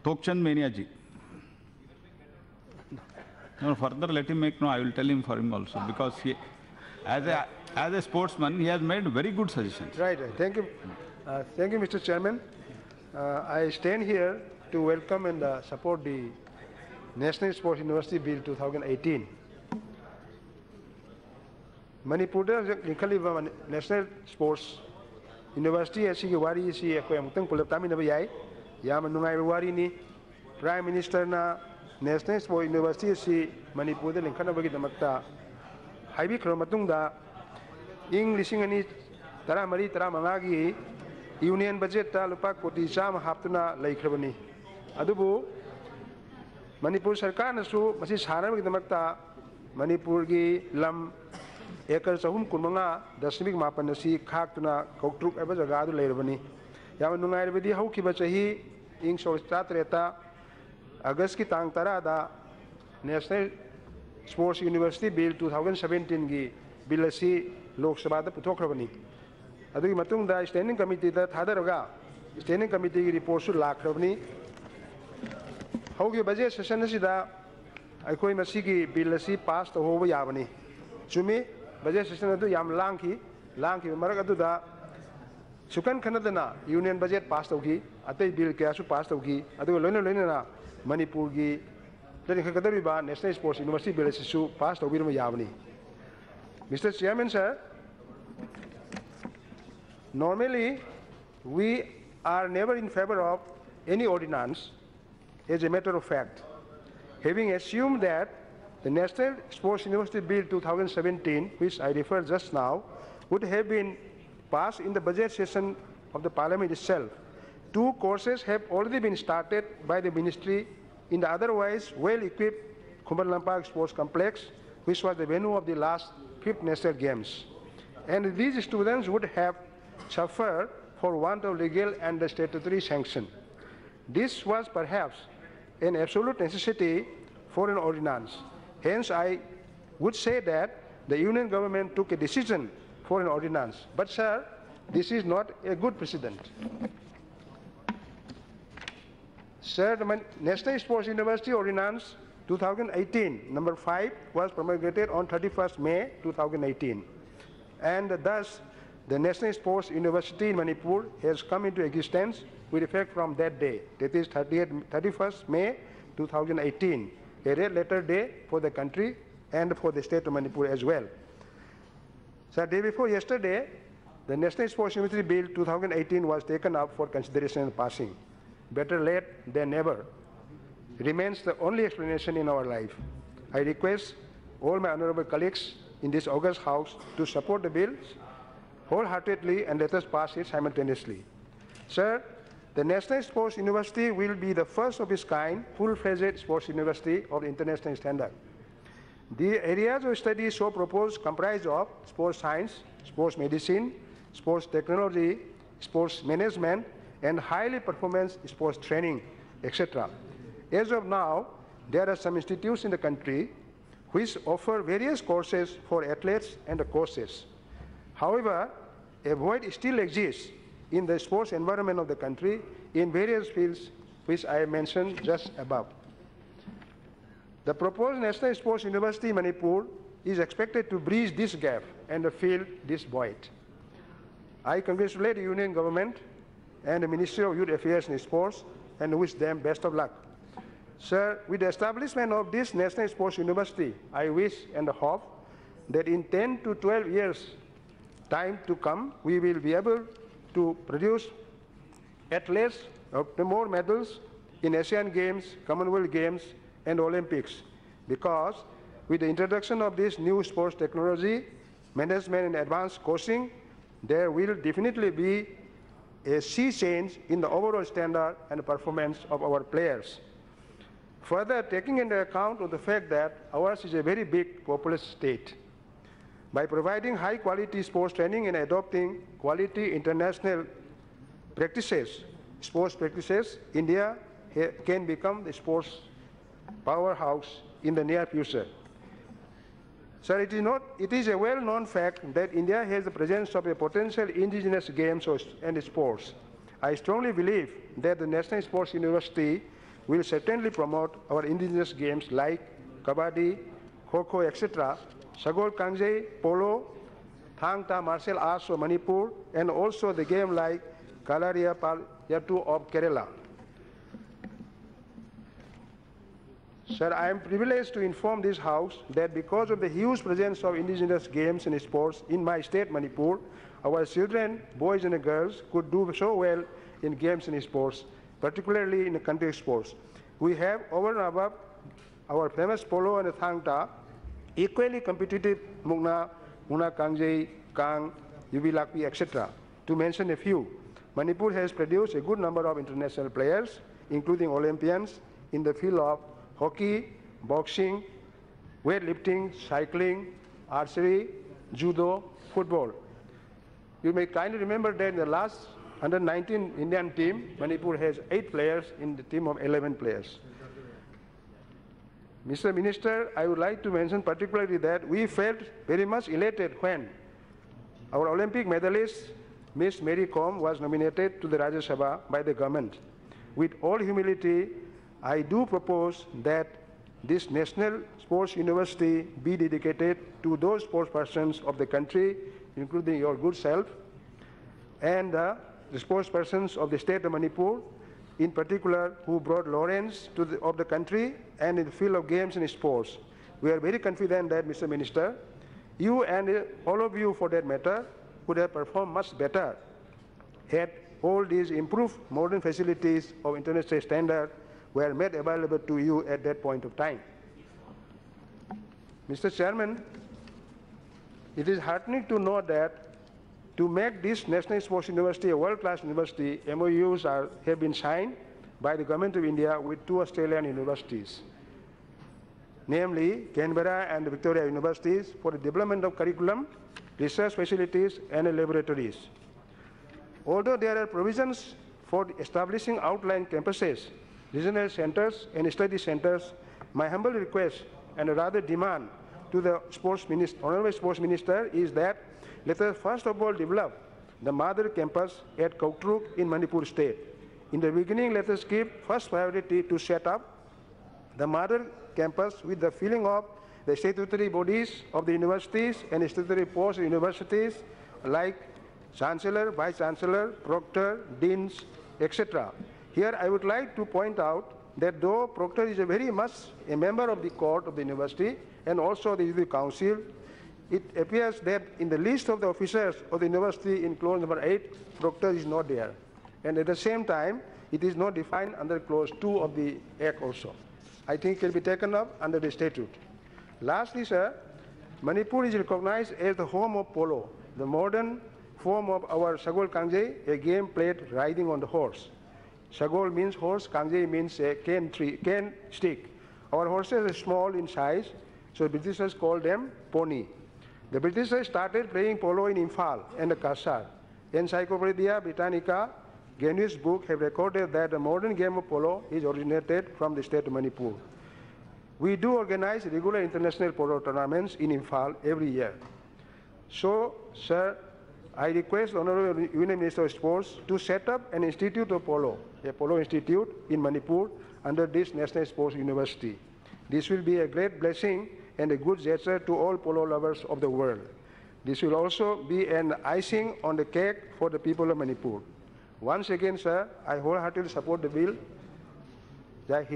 Thokchom Meinya ji. No, further let him make, no, I will tell him for him also, because he, as a sportsman, he has made very good suggestions. Right. Thank you. Thank you, Mr. Chairman. I stand here to welcome and support the National Sports University Bill 2018. Manipur National Sports University asi wari si ko amtang pulap tami na bayay ya manungay wari ni Prime Minister na National Sports University si Manipur da lingkhan bagi damakta haibi khro matungda ing lising ani tara mari tara mangagi union budget ta lupa koti cham haptuna laikhrabani adubu Manipur sarkar na su masi sara bagi damakta Manipur gi lam Ekar sahum kunmanga dasmik mapan nasi khak tuna koktruk eba jaga adu leirabani yam nungai bedi hau ki bachahi ing solstat reta August ki tang tara da National Sports University Bill 2017 gi bill asi Lok Sabha da puthokrabani adu ki matung da standing committee da thadaraga standing committee gi report su lakrabani hau ki budget session asi da aikoi masi gi bill asi pass to hoba yabani chumi budget session adu yam langki marak adu da sukan khanadana union budget pass tawgi atei bill kya su pass tawgi adu loina na Manipur gi den khakadari ba National Sports University bill su pass tawgi ma yabani Mr. Chairman sir, normally we are never in favor of any ordinance. As a matter of fact, having assumed that the National Sports University Bill 2017, which I referred just now, would have been passed in the budget session of the Parliament itself. Two courses have already been started by the Ministry in the otherwise well-equipped Kumbalampak Sports Complex, which was the venue of the last 5th National Games. And these students would have suffered for want of legal and statutory sanction. This was perhaps an absolute necessity for an ordinance. Hence, I would say that the Union government took a decision for an ordinance. But, sir, this is not a good precedent. Sir, the National Sports University Ordinance 2018, number 5, was promulgated on 31st May 2018. And thus, the National Sports University in Manipur has come into existence with effect from that day. That is 31st May 2018. A red letter day for the country and for the state of Manipur as well. So, day before yesterday, the National Sports University Bill 2018 was taken up for consideration and passing. Better late than never remains the only explanation in our life. I request all my honorable colleagues in this august house to support the bill wholeheartedly and let us pass it simultaneously. Sir, the National Sports University will be the first of its kind, full-fledged sports university of international standard. The areas of study so proposed comprise of sports science, sports medicine, sports technology, sports management, and highly performance sports training, etc. As of now, there are some institutes in the country which offer various courses for athletes and coaches. However, a void still exists in the sports environment of the country in various fields which I mentioned just above. The proposed National Sports University in Manipur is expected to bridge this gap and fill this void. I congratulate the Union Government and the Ministry of Youth Affairs and Sports and wish them best of luck. Sir, with the establishment of this National Sports University, I wish and hope that in 10 to 12 years' time to come, we will be able to produce athletes of more medals in Asian Games, Commonwealth Games, and Olympics. Because with the introduction of this new sports technology, management and advanced coaching, there will definitely be a sea change in the overall standard and performance of our players. Further, taking into account of the fact that ours is a very big populous state, by providing high-quality sports training and adopting quality international practices, sports practices, India can become the sports powerhouse in the near future. Sir, it is a well-known fact that India has the presence of a potential indigenous games and sports. I strongly believe that the National Sports University will certainly promote our indigenous games like kabaddi, kho-kho, etc., Sagol Kangje, polo, Thangta martial arts of Manipur, and also the game like Kalaria Palyatu of Kerala. Sir, I am privileged to inform this House that because of the huge presence of indigenous games and sports in my state, Manipur, our children, boys and girls, could do so well in games and sports, particularly in the country sports. We have, over and above our famous polo and thangta, equally competitive Muna Kangje, Kang, Yubilakpi, etc. To mention a few, Manipur has produced a good number of international players, including Olympians, in the field of hockey, boxing, weightlifting, cycling, archery, judo, football. You may kindly remember that in the last under-19 Indian team, Manipur has 8 players in the team of 11 players. Mr. Minister, I would like to mention particularly that we felt very much elated when our Olympic medalist, Miss Mary Kom, was nominated to the Sabha by the government. With all humility, I do propose that this National Sports University be dedicated to those sports persons of the country, including your good self, and the sports persons of the state of Manipur, in particular, who brought laurels of the country and in the field of games and sports. We are very confident that, Mr. Minister, you and all of you, for that matter, would have performed much better had all these improved modern facilities of international standard were made available to you at that point of time. Mr. Chairman, it is heartening to know that to make this National Sports University a world-class university, MOUs have been signed by the Government of India with 2 Australian universities, namely Canberra and Victoria universities, for the development of curriculum, research facilities, and laboratories. Although there are provisions for establishing outlying campuses, regional centers, and study centers, my humble request and rather demand to the Honorable Sports Minister is that let us first of all develop the mother campus at Kautruk in Manipur state. In the beginning, let us give first priority to set up the mother campus with the filling of the statutory bodies of the universities and statutory post universities like Chancellor, Vice Chancellor, Proctor, Deans, etc. Here I would like to point out that though Proctor is very much a member of the court of the university and also the council, it appears that in the list of the officers of the university in clause number 8, Proctor is not there. And at the same time, it is not defined under clause 2 of the Act also. I think it can be taken up under the statute. Lastly, sir, Manipur is recognized as the home of polo, the modern form of our Sagol Kangje, a game played riding on the horse. Sagol means horse, Kangje means a cane stick. Our horses are small in size, so Britishers call them pony. The Britishers started playing polo in Imphal and the Kasar. Encyclopedia Britannica, Guinness Book have recorded that the modern game of polo is originated from the state of Manipur. We do organize regular international polo tournaments in Imphal every year. So, sir, I request the Honorable Union Minister of Sports to set up an institute of polo, a polo institute in Manipur under this National Sports University. This will be a great blessing and a good gesture to all polo lovers of the world. This will also be an icing on the cake for the people of Manipur. Once again, sir, I wholeheartedly support the bill. Jai Hind.